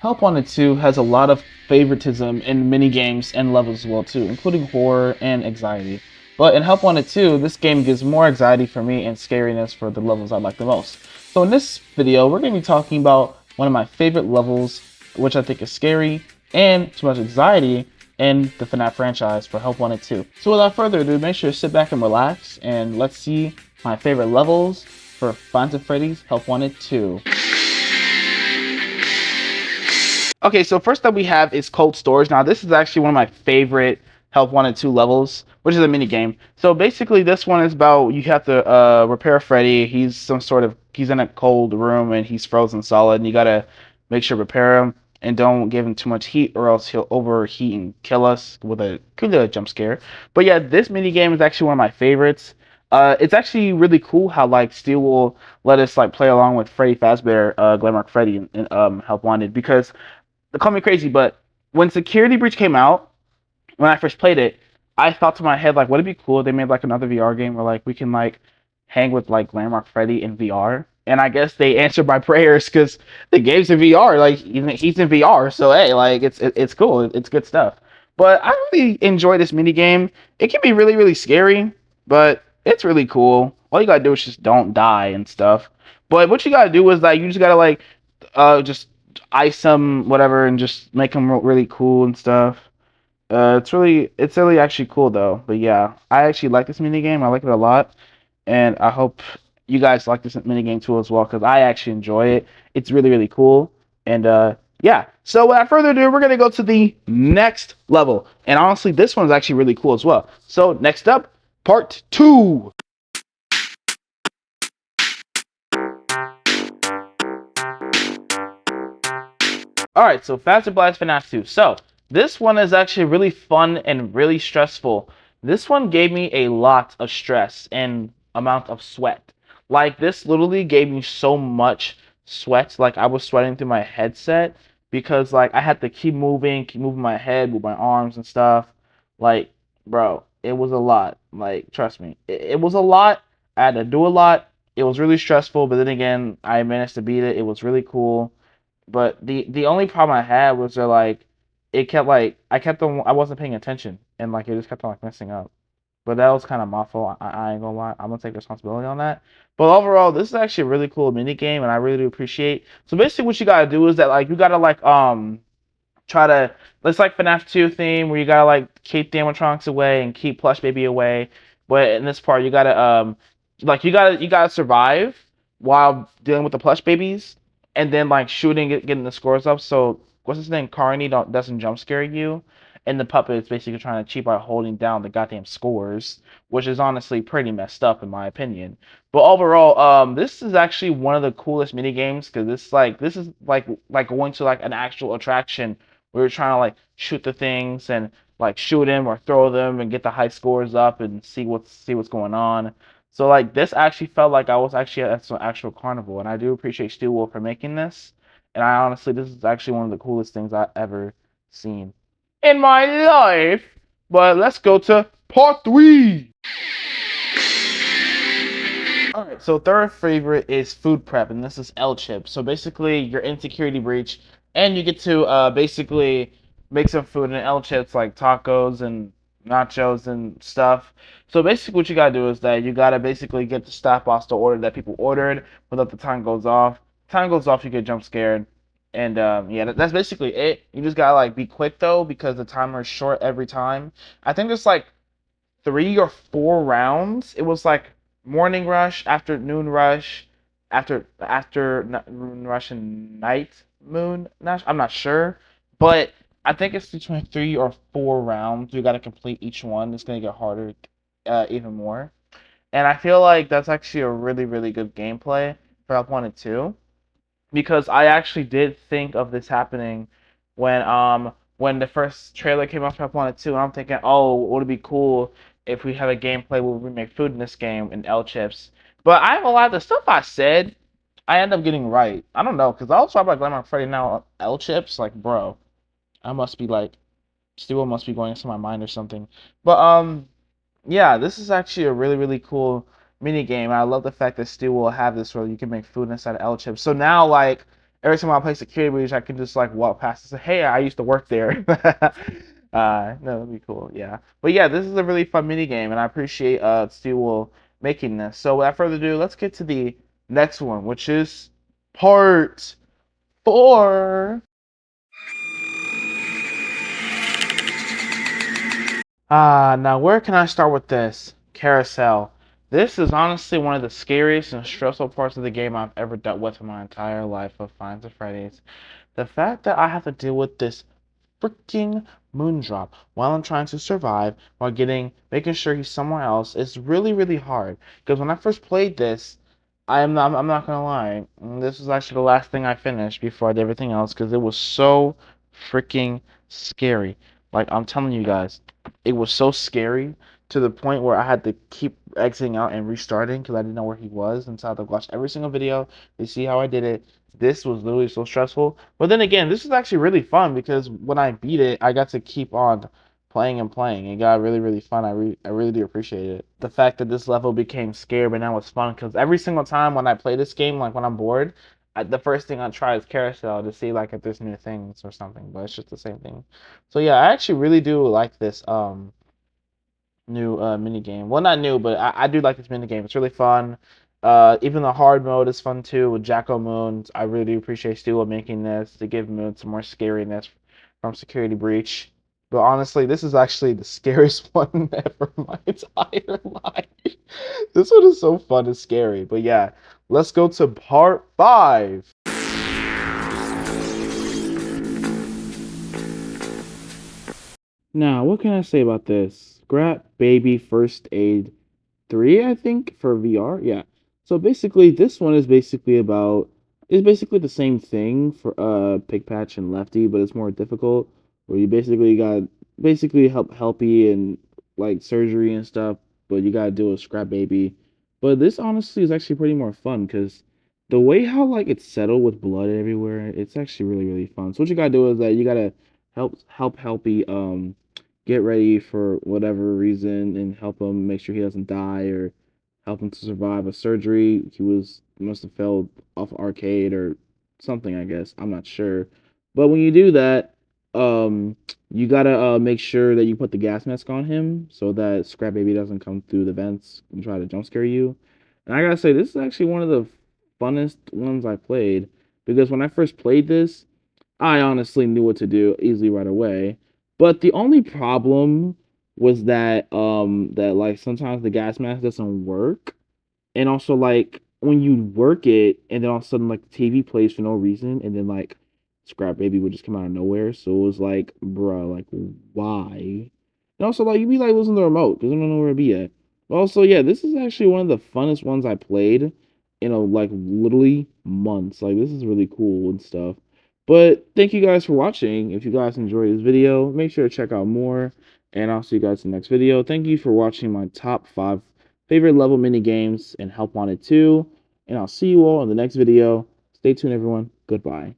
Help Wanted 2 has a lot of favoritism in mini games and levels as well too, including horror and anxiety. But in Help Wanted 2, this game gives more anxiety for me and scariness for the levels I like the most. So in this video, we're going to be talking about one of my favorite levels, which I think is scary and too much anxiety in the FNAF franchise for Help Wanted 2. So without further ado, make sure to sit back and relax, and let's see my favorite levels for Five Nights at Freddy's Help Wanted 2. Okay, so first up we have is Cold Storage. Now this is actually one of my favorite Help Wanted 2 levels, which is a mini game. So basically this one is about you have to repair Freddy. He's in a cold room and he's frozen solid, and you gotta make sure to repair him and don't give him too much heat or else he'll overheat and kill us with a cool jump scare. But yeah, this mini game is actually one of my favorites. It's actually really cool how like Steel will let us like play along with Freddy Fazbear, Glamrock Freddy in Help Wanted, because they call me crazy, but when Security Breach came out, when I first played it, I thought to my head, like, would it be cool if they made like another VR game where like we can like hang with like Landmark Freddy in VR? And I guess they answered my prayers because the game's in VR. Like he's in VR, so hey, like it's cool. It's good stuff. But I really enjoy this mini game. It can be really scary, but it's really cool. All you gotta do is just don't die and stuff. But what you gotta do is like you just gotta like just ice them, whatever, and just make them really cool and stuff. It's really actually cool though. But yeah, I actually like this mini game. I like it a lot, and I hope you guys like this mini game too as well, because I actually enjoy it. It's really cool, and yeah. So without further ado, we're gonna go to the next level, and honestly, this one is actually really cool as well. So next up, part 2. Alright, so Faster Blast FNAF 2. So, this one is actually really fun and really stressful. This one gave me a lot of stress and amount of sweat. Like, this literally gave me so much sweat. Like, I was sweating through my headset because, like, I had to keep moving my head, move my arms and stuff. Like, bro, it was a lot. Like, trust me. It was a lot. I had to do a lot. It was really stressful, but then again, I managed to beat it. It was really cool. But the only problem I had was that like it kept like I wasn't paying attention, and like it just kept on like messing up. But that was kind of my fault. I ain't gonna lie. I'm gonna take responsibility on that. But overall, this is actually a really cool mini game, and I really do appreciate. So basically, what you gotta do is that like you gotta like try to, it's like FNAF 2 theme where you gotta like keep the animatronics away and keep Plush Baby away. But in this part, you gotta like you gotta survive while dealing with the Plush Babies, and then like shooting it, getting the scores up. So what's his name? Carney doesn't jump scare you, and the puppet is basically trying to cheat by holding down the goddamn scores, which is honestly pretty messed up in my opinion. But overall, this is actually one of the coolest mini games because this is like going to like an actual attraction. We were trying to like shoot the things and like shoot them or throw them and get the high scores up and see what's going on. So like this actually felt like I was actually at some actual carnival, and I do appreciate Steel Wolf for making this. And I honestly, this is actually one of the coolest things I've ever seen in my life. But let's go to part 3. Alright, so third favorite is food prep, and this is L chip. So basically, you're in Security Breach, and you get to basically make some food in L chips like tacos and nachos and stuff. So basically, what you gotta do is that you gotta basically get the staff boss to order that people ordered without the time goes off. Time goes off, you get jump scared, and yeah, that's basically it. You just gotta like be quick though because the timer is short every time. I think there's like 3 or 4 rounds. It was like morning rush, afternoon rush, after noon rush and night moon rush. I'm not sure, but I think it's between 3 or 4 rounds. You got to complete each one. It's gonna get harder, even more. And I feel like that's actually a really good gameplay for Help Wanted 2, because I actually did think of this happening when the first trailer came out for Help Wanted 2, and I'm thinking, oh, would it be cool if we have a gameplay where we make food in this game in L chips? But I have a lot of the stuff I said, I end up getting right. I don't know, because I was talking about Glamour Freddy now L chips, like bro, I must be like Steel must be going into my mind or something. But yeah, this is actually a really cool mini game. I love the fact that Steel will have this where you can make food inside of L chips. So now like every time I play security breach, I can just like walk past and say, "Hey, I used to work there." No, that'd be cool. Yeah, but yeah, this is a really fun mini game, and I appreciate Stewell making this. So without further ado, let's get to the next one, which is part 4. Now where can I start with this? Carousel. This is honestly one of the scariest and stressful parts of the game I've ever dealt with in my entire life of Five Nights at Freddy's. The fact that I have to deal with this freaking Moondrop while I'm trying to survive while making sure he's somewhere else is really, really hard. Because when I first played this, I'm not gonna lie, this was actually the last thing I finished before I did everything else because it was so freaking scary. Like I'm telling you guys, it was so scary to the point where I had to keep exiting out and restarting because I didn't know where he was, and so I had to watch every single video to see how I did it. This was literally so stressful. But then again, this is actually really fun because when I beat it, I got to keep on playing and playing. It got really, really fun. I really do appreciate it. The fact that this level became scary, but now it's fun because every single time when I play this game, like when I'm bored, the first thing I try is Carousel to see like if there's new things or something. But it's just the same thing. So yeah, I actually really do like this new mini game. Well, not new, but I do like this mini game. It's really fun. Even the hard mode is fun too with Jacko Moons. I really do appreciate Stewart making this to give Moon some more scariness from Security Breach. But honestly, this is actually the scariest one ever in my entire life. This one is so fun and scary. But yeah, let's go to part 5. Now, what can I say about this? Grat Baby First Aid 3, I think, for VR. Yeah. So basically, this one is basically the same thing for Pig Patch and Lefty, but it's more difficult. Where you basically got helpy and like surgery and stuff, but you gotta deal with Scrap Baby. But this honestly is actually pretty more fun because the way how like it's settled with blood everywhere, it's actually really really fun. So what you gotta do is that you gotta help helpy get ready for whatever reason and help him make sure he doesn't die or help him to survive a surgery. He must have fell off arcade or something, I guess. I'm not sure. But when you do that, you gotta make sure that you put the gas mask on him so that Scrap Baby doesn't come through the vents and try to jump scare you. And I gotta say, this is actually one of the funnest ones I played because when I first played this, I honestly knew what to do easily right away. But the only problem was that like sometimes the gas mask doesn't work. And also like when you work it and then all of a sudden like the TV plays for no reason and then like Scrap Baby would just come out of nowhere. So it was like, bruh, like why? And also like you'd be like losing the remote because I don't know where to be at. But also, yeah, this is actually one of the funnest ones I played in like literally months. Like this is really cool and stuff. But thank you guys for watching. If you guys enjoyed this video, make sure to check out more. And I'll see you guys in the next video. Thank you for watching my top 5 favorite level mini games and Help Wanted 2. And I'll see you all in the next video. Stay tuned, everyone. Goodbye.